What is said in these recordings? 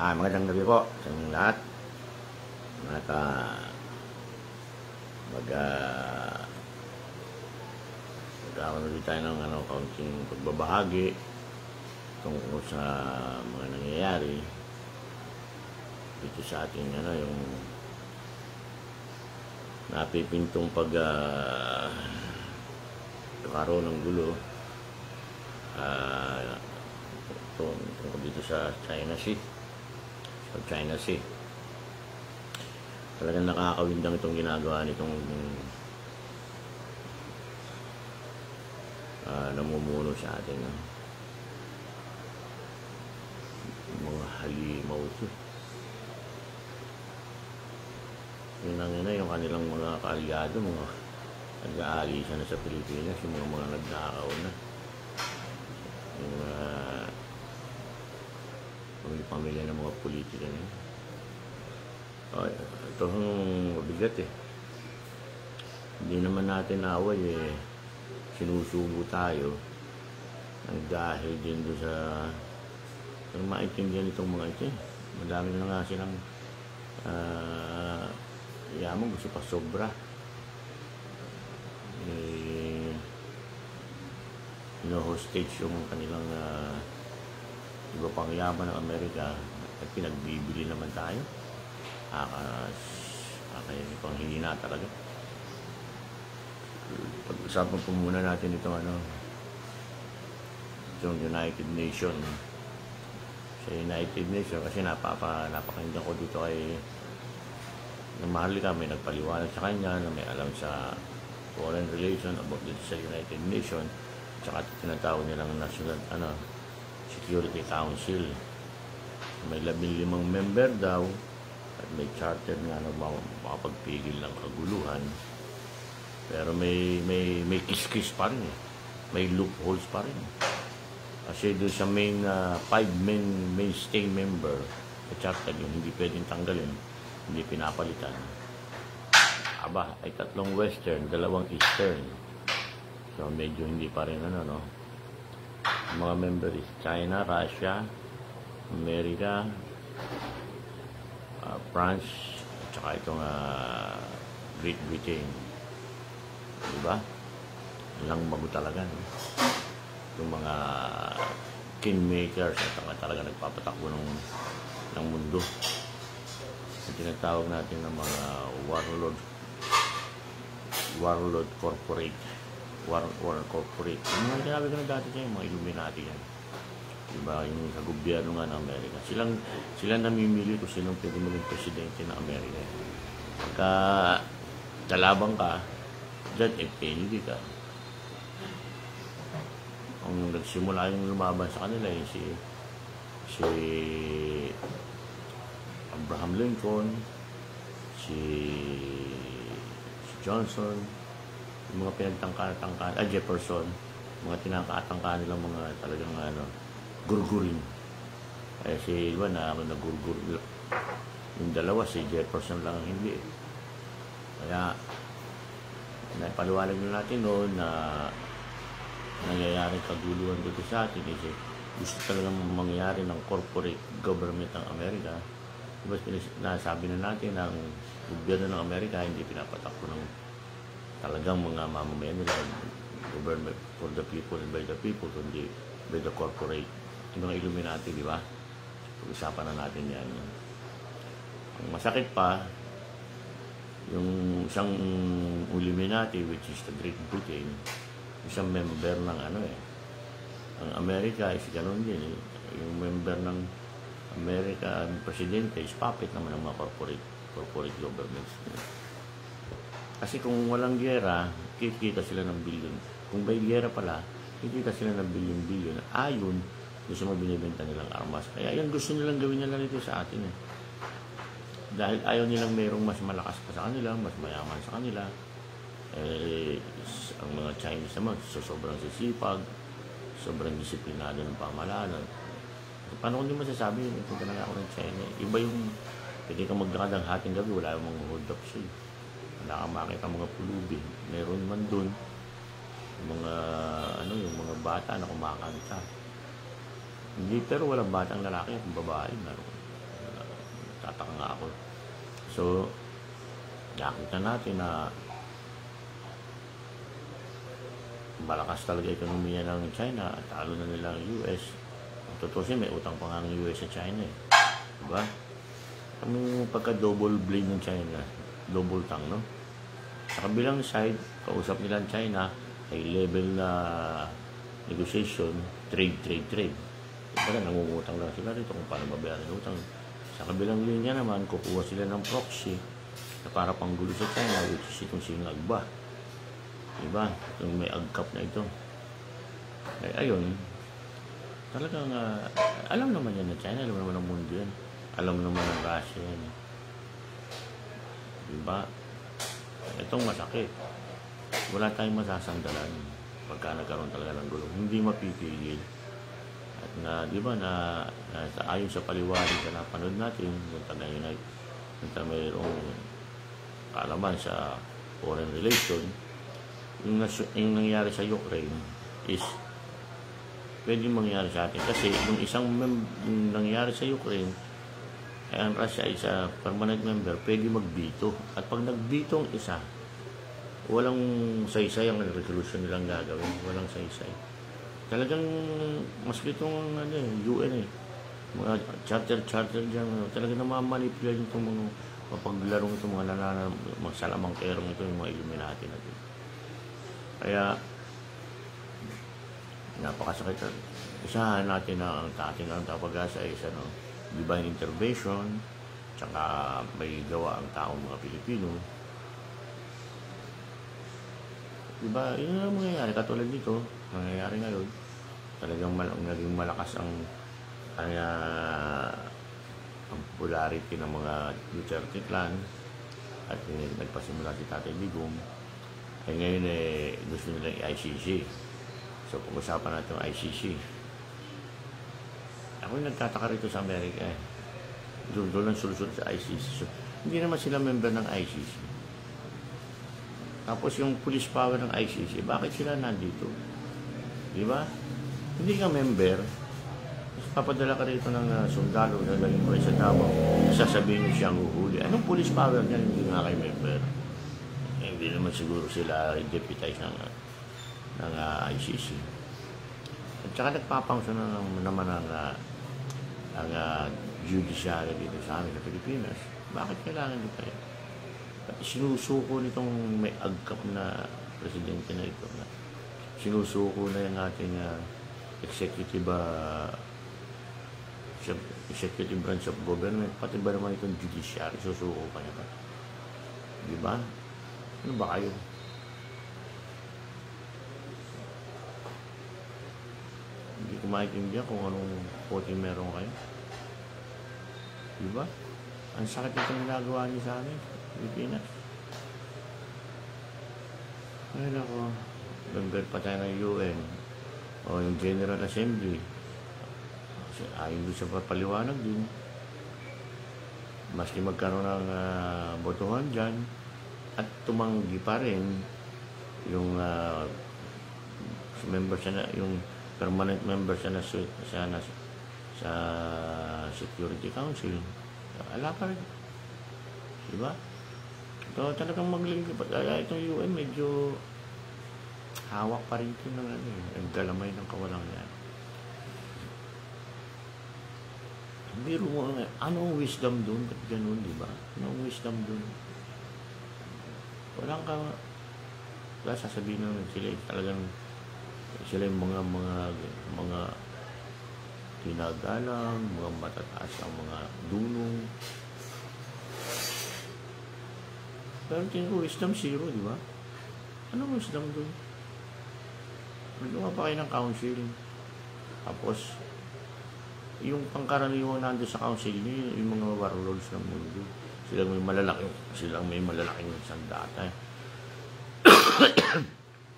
Magandang gabi po sa inyong lahat. At magkakaroon ulit tayo ng kaunting pagbabahagi tungkol sa mga nangyayari dito sa ating yung napipintong pagkakaroon ng gulo tungkol dito sa China Sea. Talagang nakakawindang itong ginagawa nitong namumuno sa atin. Mga halimaw ito. Yun yung kanilang mga kaalyado, mga nag-aalisan na sa Pilipinas, yung mga nagnakaw na. Yung pamilya ng mga politika na yun. Ito ang mabigat Hindi naman natin away sinusubo tayo dahil din doon sa maintindihan itong mga ito. Madami na nga silang yaman, gusto pa sobra. Hostage yung kanilang iba pang yaman ng Amerika at pinagbibili naman tayo. Kaya pang hihina talaga. Pag-usapan po muna natin itong itong United Nations. Sa United Nations kasi napakinggan ko dito kay Maharlika, may nagpaliwanag sa kanya na may alam sa foreign relation about dito sa United Nations, tsaka tinatawag nilang National Security Council. May 15 member daw at may charter nga na makapagpigil ng kaguluhan, pero may kiss-kiss pa rin may loopholes pa rin kasi doon sa main 5 mainstay member sa charter yung hindi pwedeng tanggalin, hindi pinapalitan, ay 3 western, 2 eastern, so medyo hindi pa rin mga member is China, Russia, America, France, at saka itong Great Britain. Diba? Walang bago talaga. Yung mga kingmakers at talaga nagpapatakbo ng mundo. Ang tinatawag natin ng mga warlord corporate. War corporate. Yung mga sinabi ko na dati niya, yung mga Illuminati yan. Diba, yung sa gobyerno nga ng Amerika. Sila namimili kung sinong pwede maging presidente ng Amerika. Pagka kalabang ka, John F. Kennedy ka. Ang nagsimula yung lumaban sa kanila si Abraham Lincoln, si Johnson, yung mga pinagtangka, Jefferson, mga tinakatangka nilang mga talagang gurgurin. Kaya si Iwan nagurgur. Yung dalawa, si Jefferson lang hindi. Kaya napaliwanag na natin noon na nangyayaring kaguluhan dito sa atin kasi gusto talagang mangyari ng corporate government ng Amerika. Diba, nasabi na natin ang gobyerno ng Amerika hindi pinapatakbo ng talagang mga mamamayan nila, government for the people and by the people, kundi by the corporate. Yung mga Illuminati, di ba? Pag-usapan na natin yan. Ang masakit pa, yung isang Illuminati, which is the Great Britain, isang member ng ang Amerika is ganun din. Yung member ng Amerika, ang presidente is puppet naman ng mga corporate governments. Kasi kung walang giyera, kikita sila ng billion. Kung may giyera pala, kikita sila ng billion-billion. Ayon gusto mo binibenta nilang armas. Kaya yan gusto nilang gawin nila dito sa atin Dahil ayaw nilang mayroong mas malakas pa sa kanila, mas mayaman sa kanila. Ang mga Chinese naman, sobrang sisipag, sobrang disiplinado ng pamahalaan. Paano kung di masasabi, ito talaga ako ng China. Iba yung, pwede kang magdakadang hating gabi, wala yung mga hold up siya. Wala kang makita mga pulubi. Meron man dun, yung mga bata na kumakanta. Hindi, pero walang batang lalaki at babae. nagtataka nga ako. So, nakita natin na malakas talaga ekonomiya ng China at talo na nila ang US. Ang totoo siya, may utang pa nga ang US sa China eh. Diba? Ang pagka-double blame ng China, double tongue, no? Sa kabilang side, kausap nila ang China ay level na negotiation, trade. Diba, nangungutang lang sila rito kung paano babayaran ng utang. Sa kabilang linya naman, kukuha sila ng proxy na para panggulo sa China, which is itong singagba. Diba? Itong may agkap na ito. Ay, ayun, talagang, alam naman yan na China, alam naman ng mundo yan. Alam naman ng Russia yan. Diba? Itong masakit. Wala tayong masasandalan pagka nagkaroon talaga ng gulo. Hindi mapipigil. At na, diba, na ayon sa paliwanag na napanood natin, punta mayroong kaalaman sa foreign relation, yung nangyari sa Ukraine is pwedeng mangyari sa atin. Kasi yung isang nangyari sa Ukraine, ay ang Russia ay isa permanent member, pwede magbito. At pag nagbito ang isa, walang saysay ang resolution nilang gagawin. Walang saysay. Talagang, maski itong UN mga charter dyan, talagang namamanipulate itong mga mapaglarong itong mga magsalamang kerong ito, yung mga Illuminati natin. Kaya, napakasakit. Isahan natin na ang ating pag-asa ay isa, no? Divine intervention, tsaka may gawa ang taong mga Pilipino. Diba, yun ang mangyayari. Katulad dito, nangyayari ngayon, talagang naging malakas ang popularity ng mga Duterte clan at nagpasimula si Tatay Digong. Ay ngayon gusto nila yung ICC. So, pag-usapan natin yung ICC. Ako yung nagtataka rito sa Amerika eh. Doon lang sulusot sa ICC. So, hindi naman sila member ng ICC. Tapos yung police power ng ICC, bakit sila nandito? Di ba? Hindi ka member, papadala ka rito ng sundalo, dadalhin mo rin sa Davao, sasabihin niyo siyang uhuli. Anong police power niya? Hindi nga kayo member. Hindi naman siguro sila deputize ng ICC. At saka nagpapangsyon naman ang judiciary dito sa amin sa Pilipinas. Bakit kailangan dito kayo? Sinusuko nitong may agkap na presidente na ito na sinusuko na yung ating executive branch of government, pati ba naman itong judiciary, susuko pa niya ba? Diba? Ano ba kayo? Hindi ko maintindihan kung anong voting meron kayo. Diba? Ang sakit itong ginagawa niyo sa amin, Pilipinas. Ay nako, member pa tayo ng UN o yung General Assembly. Kasi ayon doon sa papaliwanag din, maski magkaroon ng botohan dyan at tumanggi pa rin yung member siya na, yung permanent member siya na sa Security Council, ala pa rin, diba? So talagang maglilipat. Kaya itong UN medyo hawak pa rin ito ng ang galamay ng kawalang yan. Biro mo, anong wisdom doon? Ba't ganun, diba? Anong wisdom doon? Walang ka, wala sasabihin naman sila, talagang sila yung mga tinagalang, mga matataas ang mga dunong. Pero tingin ko, wisdom zero, di ba? Anong wisdom doon? Nagawa pa kayo ng council. Tapos, yung pangkaraniwang nando sa council niyo, yung mga warlords ng mundo. Silang may malalaking sandata.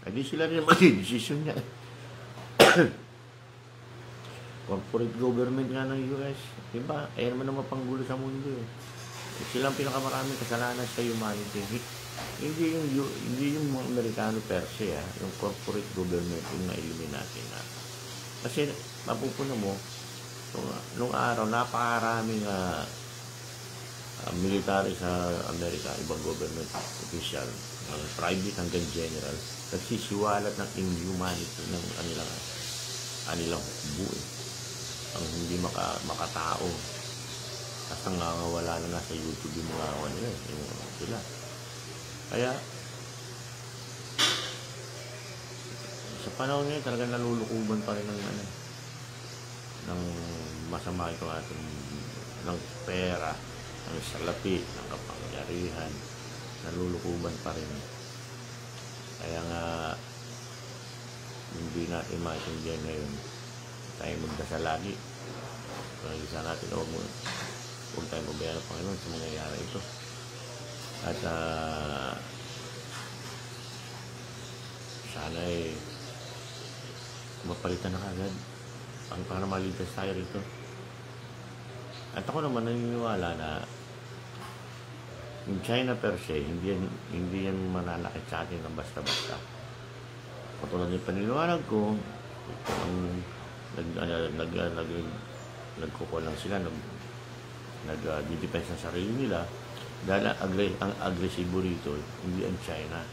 Hindi sila rin mag-decision niya. Corporate government nga ng US. Diba? Ayan naman ang mapanggulo sa mundo eh. Sila ang pinakamaraming kasalanan sa humanity. Hindi yung mga Amerikano per se, yung corporate government yung na-Illuminati na. Kasi mapupuno mo, nung araw, napakaraming military sa Amerika, ibang government official, private hanggang general, nagsisiwalat ng inhumanity ng anilang buhay. Ang hindi makatao. At nangangawala na sa YouTube yung mga nila, yung sila. Kaya, sa panahon ngayon, talagang nalulukuban pa rin ng masama ito ating ng pera, ng salapi, ng kapangyarihan, nalulukuban pa rin. Kaya nga, hindi natin maintindihan ngayon. Tayo magdasal lagi. Kaya isa natin, huwag tayo mabayaan ng Panginoon sa mangyayari ito. At sana mapalitan na kagad para maligtas tayo rito. At ako naman naniniwala na yung China per se, hindi yan mananakit sa atin ng basta-basta. Katulad ng paniniwalag ko, nagkukulang sila, nag-defense ng sarili nila, dahil ang agresibo rito, hindi ang China.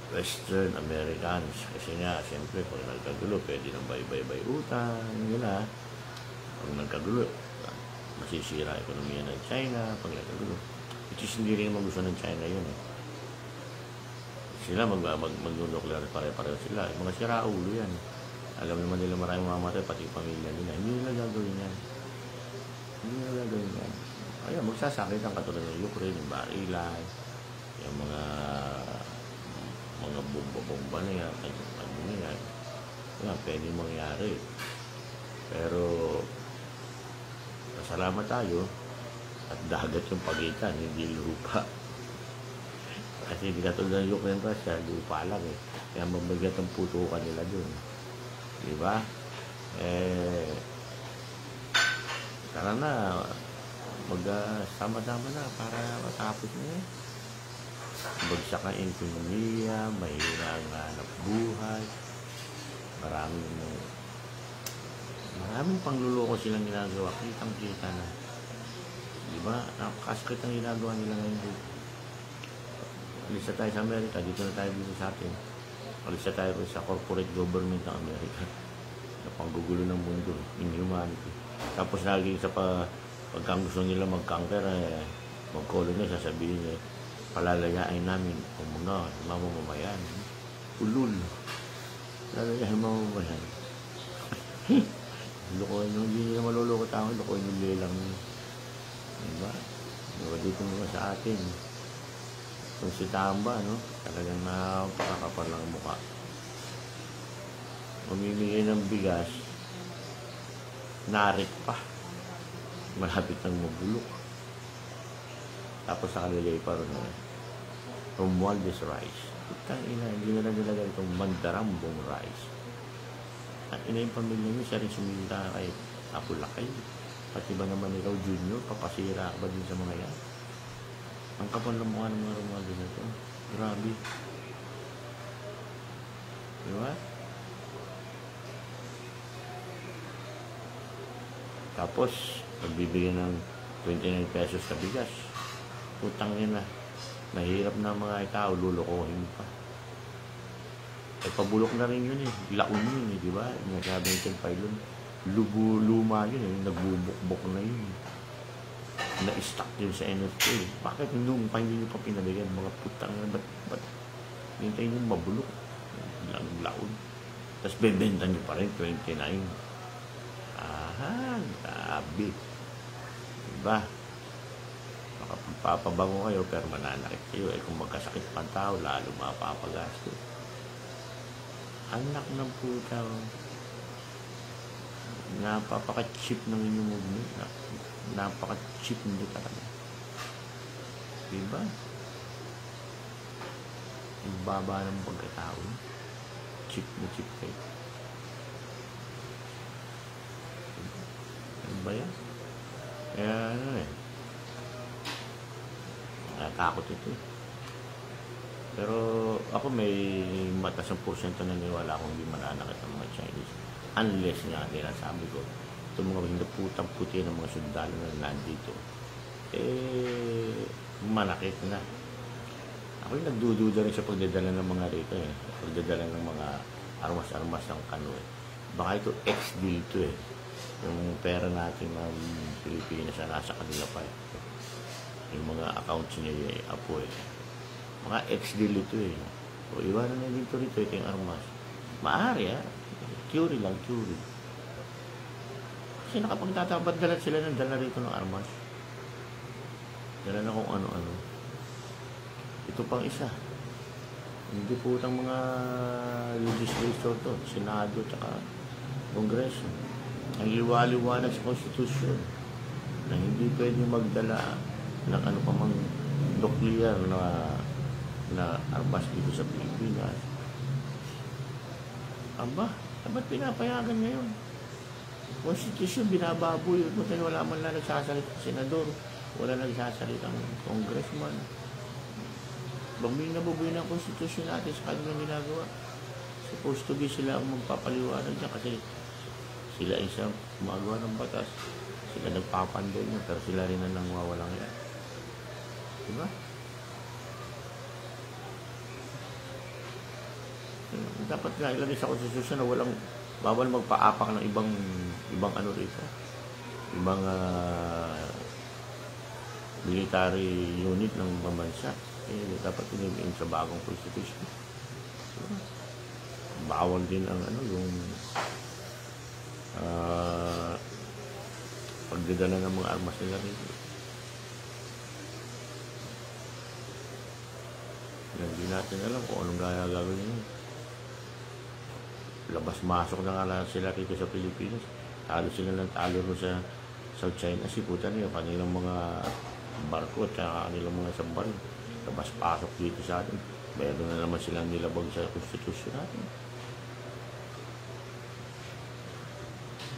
Western Americans. Kasi nga, siyempre, pag nagkagulo, pwede nang bay-bay utang nila. Pag nagkagulo, masisira ang ekonomiya ng China, pag nagkagulo. Which is hindi rin magusto ng China yun eh. Sila mag-nuclear pare-pareho sila. Mga siraulo yan. Alam naman nila maraming mamatay, pati pamilya nila. Hindi nila gagawin yan. Kaya magsasakit ang katulad ng Ukraine, yung barilan, yung mga bomba-bomba na yan, ano na yan. Yan, pwede mangyari. Pero, pasalamat tayo at dagat yung pagitan, hindi lupa. Kasi hindi katulad ng Ukraine Russia, lupa lang eh. Kaya mabigat ang putukan nila dun. Diba? Tara na, magsama-sama na para matapos na eh. Bagsak ang ekonomiya, mahina ang hanap buhay, maraming pangluloko silang ginagawa, kitang-kita na. Diba? Napakasakit ang ginagawa nila ngayon. Alis na tayo sa Amerika, dito na tayo sa atin. Alis na tayo sa corporate government ng Amerika. Na panggugulo ng mundo, inhumanity. Tapos lagi pagka gusto nila mag-conquer, mag-colonize, sasabihin niya, palalayain namin ang mga mamamayan. Ulul. Palalayain mamamayan. Lukoy nyo, hindi nila maluloko tao, lukoy nyo lilang. Diba? Diba dito mga sa atin. Kung si Tamba, no? Talagang nakakapal ng mukha. Mamimigay ng bigas, narik pa. Malapit ng mabulok. Tapos nakalagay pa rin Romualdez rice. Putang ina, hindi na lang nilagay itong Mandarambong rice. At ina yung pamilya niyo, siya rin suminta kay Apulakay. Pati ba naman ikaw, Junior, papasira ka ba din sa mga yan? Ang kapal ng mukha ng mga Romualdez na ito. Grabe. Diba? Tapos, pagbibigyan ng 29 pesos sa bigas. Putang ina. Mahirap na mga tao, lulukohin pa. Pabulok na rin yun eh. Laon yun eh, di ba? Nagsabi ng Pailon. Luma yun eh. Nagbubukbok na yun. Na-stuck yun sa NFA. Bakit nung pa hindi nyo pa pinabigyan? Mga putang na, ba't hintayin nyo mabulok? Laon. Tapos bebenta nyo pa rin, 29. Aha, grabe. Diba? Makapagpapabango kayo, pero mananakit kayo. Kung magkasakit pang tao, lalo mapapagasto. Anak ng puta. Napapaka-cheap ng inyong movement. Napaka-cheap nyo talaga. Diba? Ang baba ng pagkatao. Cheap na cheap kayo. Ano ba yan? Kaya ano eh. Natakot ito eh. Pero ako may mataas ng porsyento na niwala akong hindi mananakit ng mga Chinese. Unless nga nila sabi ko, itong mga hindi putang puti ng mga sundalo na nandito, manakit na. Ako yung nagdududa rin sa pagdadala ng mga rito pagdadala ng mga armas-armas ng kano Baka ito ex-deal to Yung pera natin ng Pilipinas na nasa kanila pa Yung mga accounts niya Apo Mga ex-deal ito O iwanan na dito ito yung armas. Maaari Theory lang, theory. Kasi nakapagtatabad dalat sila ng dala rito ng armas. Dala na kung ano-ano. Ito pang isa. Hindi po itang mga legislature to, Senado, tsaka Kongreso. Ang liwaliwanag sa Constitution na hindi pwede magdala ng ano pa mang nuclear na armas dito sa Pilipinas. Aba, ba't pinapayagan ngayon? Constitution, binababoy. Buti wala man lang nagsasalita ng senador. Wala nagsasalita ng congressman. Bambil na bubuy ng Constitution natin sa kanilang ginagawa. Supposed to be sila ang magpapaliwanag niya kasi sila isa gumagawa ng batas. Sila nagpapanday niya pero sila rin ang nangwawalang yan. Diba? Dapat nga ilagay sa Constitution na walang bawal magpaapak ng ibang ano rito. Ibang military unit ng pambansa. Dapat inibiin sa bagong Constitution. Bawal din ang yung pagdadala ng mga armas nila rito. Hindi natin alam kung anong gagawin nyo. Labas-masok na nga lang sila dito sa Pilipinas. Talo sila ng talo sa South China. Siputan nila kanilang mga barko at kanilang mga sabay. Labas-pasok dito sa atin. Meron na naman silang nilabag sa Constitution natin.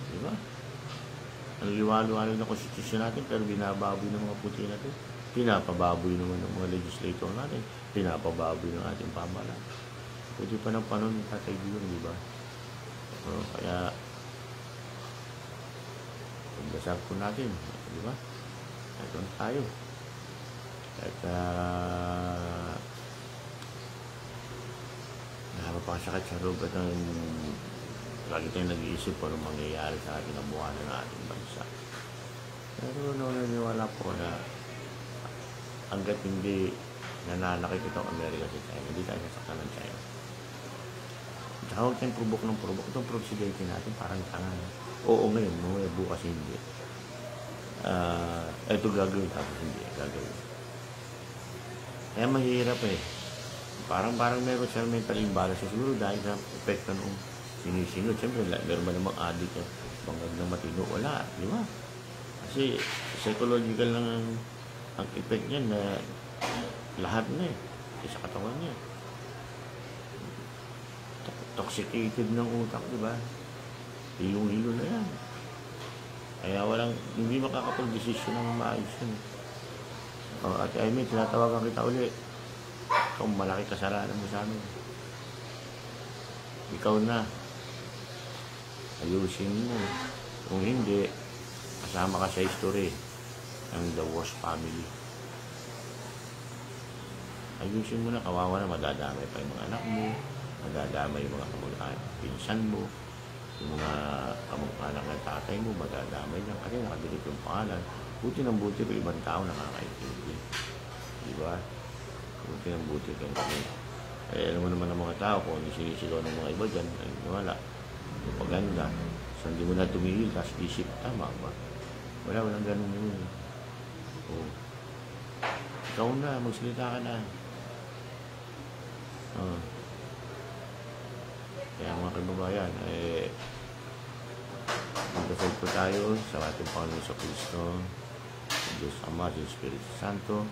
Diba? Ang liwalo-walo na Constitution natin pero binababoy ng mga puti natin. Pinapababoy naman ng mga legislator natin. Pinapababoy ng ating pamahalaan. Pwede pa ng panon Tatay Digong, di ba? Kaya pagdasal po natin, di ba? Ito tayo. At nakapasakit sa loob at lagi tayong nag-iisip po anong mangyayari sa ating kabuhayan ng ating bansa. Pero naniniwala po na hanggat hindi nananakit itong Amerika sa China, hindi tayo nasaktan ng China. Tsaka huwag tayong purubok ng purubok. Itong presidente natin parang tanga. Oo ngayon, bukas hindi. Ito gagawin, tapos hindi gagawin. Kaya mahirap Parang meron siya mental imbalance. Siguro dahil sa epekto ng sinisinod. Siyempre, meron ba namang addict bangag ng matino? Wala, di ba? Kasi psychological lang ang effect niya na lahat na sa katawan niya. Toxicated ng utak, di ba? Hilong-hilo na yan. Kaya hindi makakapag-desisyon ng maayos yun. At I mean, tinatawagan kita ulit. Ikaw, malaki kasalanan mo sa amin. Ikaw na. Ayusin mo. Kung hindi, kasama ka sa history ng the worst family. Ayusin mo na, kawawa na, madadamay pa yung mga anak mo, madadamay yung mga pinsan mo, yung mga kamag-anak ng tatay mo, madadamay niya. Kasi nakadilit yung pangalan. Buti ng buti ko, ibang tao nakakaintindi. Diba? Buti ng buti kang kami. Alam mo naman ng mga tao, kung hindi sinisigaw ng mga iba dyan, ay wala. Propaganda. So, hindi mo na tumigil, tapos isip, tama ba? Walang ganun yun. Ikaw na, magsalita ka na. Kaya mga kababayan, magdasal po tayo sa ating Panginoon sa Kristo, Diyos Ama, Diyos Espiritu Santo,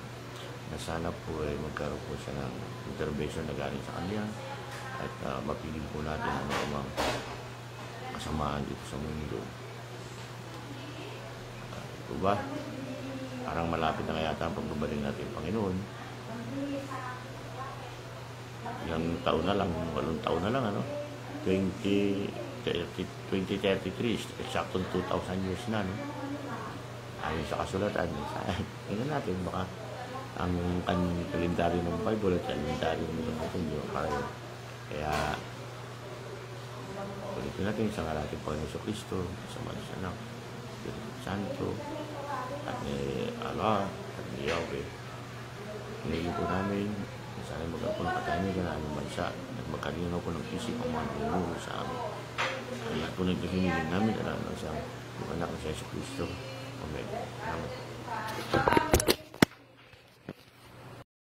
na sana po magkaroon po siya ng intervention na galing sa Kanya at mapigil po natin ang mga kasamaan dito sa mundo. Ito ba? Parang malapit na kaya ang pagbabalik natin, Panginoon. Ilang taon na lang, 8 taon na lang, 2033, eksaktong 2,000 years na, ayon sa kasulatan. Tingnan natin, baka ang kalendaryo ng Bible at kalendaryo ng natin, di ba pareho. Kaya, ulitin natin sa ngalan natin Panginoon sa Kristo, sa mga anak, Espiritu Santo, at ni Allah, at ni Yahweh. Hinili po namin, sana magkaroon po ng katahimikan na aming bansa, at magkalinaw po ng isip ang mga nunuro sa amin. Ang lahat po nagkahinilin namin, alam ng siyang yung anak ng Yesu Kristo. Amen. Salamat.